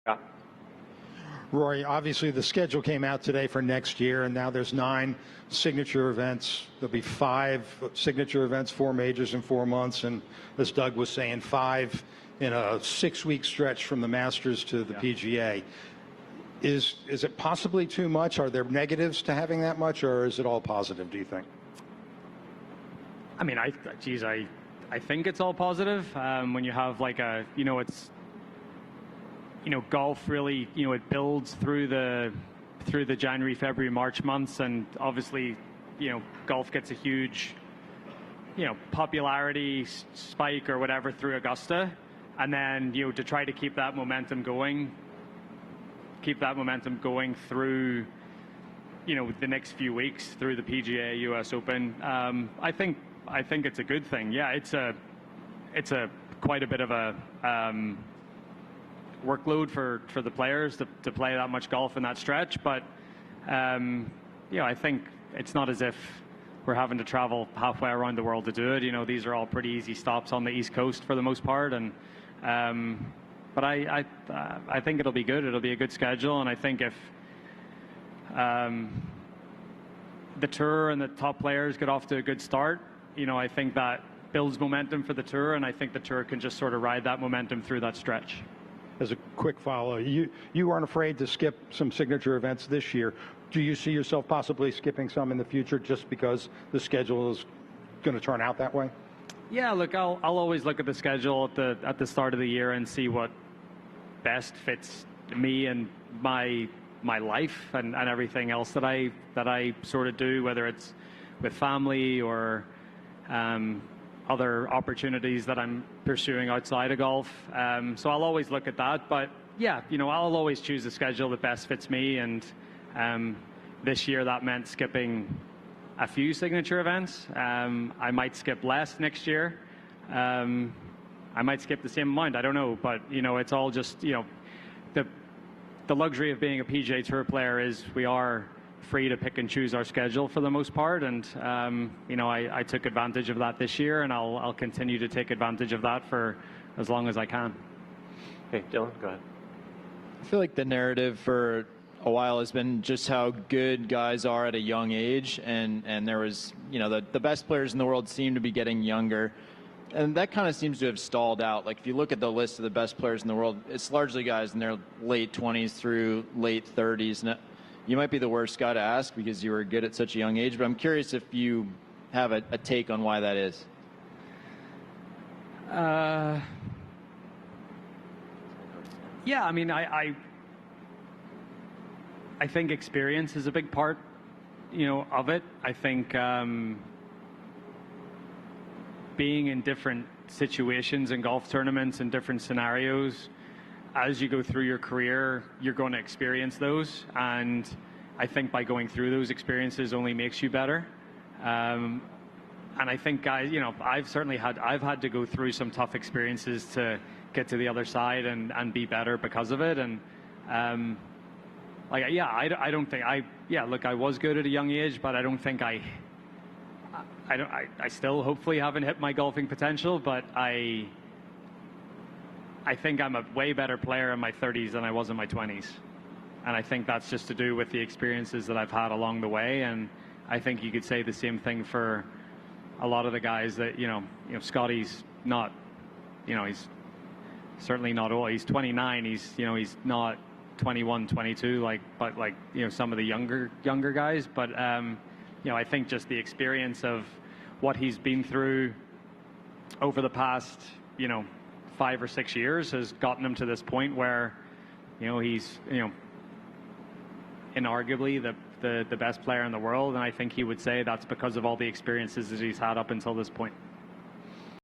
Yeah. Rory, obviously the schedule came out today for next year, and now there's 9 signature events. There'll be 5 signature events, 4 majors in 4 months, and as Doug was saying, 5 in a 6-week stretch from the Masters to the PGA. Is it possibly too much? Are there negatives to having that much, or is it all positive, do you think? I mean, I think it's all positive. When you have like it's, golf really, it builds through the January, February, March months, and obviously, golf gets a huge, popularity spike or whatever through Augusta, and then to try to keep that momentum going through, the next few weeks through the PGA, US Open. I think it's a good thing. Yeah, it's a quite a bit of a workload for the players to play that much golf in that stretch, but I think it's not as if we're having to travel halfway around the world to do it. These are all pretty easy stops on the East Coast for the most part, and but I think it'll be good. It'll be a good schedule, and I think if the tour and the top players get off to a good start, I think that builds momentum for the tour, and I think the tour can just sort of ride that momentum through that stretch. As a quick follow, you aren't afraid to skip some signature events this year. Do you see yourself possibly skipping some in the future just because the schedule is going to turn out that way? Yeah, look, I'll always look at the schedule at the start of the year and see what best fits me and my life and everything else that I sort of do, whether it's with family or other opportunities that I'm pursuing outside of golf. So I'll always look at that. But yeah, I'll always choose the schedule that best fits me. And this year that meant skipping a few signature events. I might skip less next year. I might skip the same amount. I don't know. But, it's all just, the luxury of being a PGA Tour player is we are free to pick and choose our schedule for the most part, and I took advantage of that this year, and I'll continue to take advantage of that for as long as I can. Okay, Dylan, go ahead. I feel like the narrative for a while has been just how good guys are at a young age, and there was, the best players in the world seem to be getting younger, and that kind of seems to have stalled out. Like if you look at the list of the best players in the world, it's largely guys in their late 20s through late 30s. And you might be the worst guy to ask because you were good at such a young age, but I'm curious if you have a take on why that is. Yeah, I mean, I think experience is a big part, of it. I think being in different situations in golf tournaments and different scenarios, as you go through your career, you're going to experience those, and I think by going through those experiences only makes you better. And I think, guys, I've had to go through some tough experiences to get to the other side and be better because of it. And I don't think look, I was good at a young age, but I don't think I still hopefully haven't hit my golfing potential, but I think I'm a way better player in my 30s than I was in my 20s. And I think that's just to do with the experiences that I've had along the way. And I think you could say the same thing for a lot of the guys that, Scotty's not, he's certainly not old. He's 29. He's not 21, 22, but some of the younger guys. But, I think just the experience of what he's been through over the past, 5 or 6 years has gotten him to this point where, he's, inarguably the best player in the world. And I think he would say that's because of all the experiences that he's had up until this point.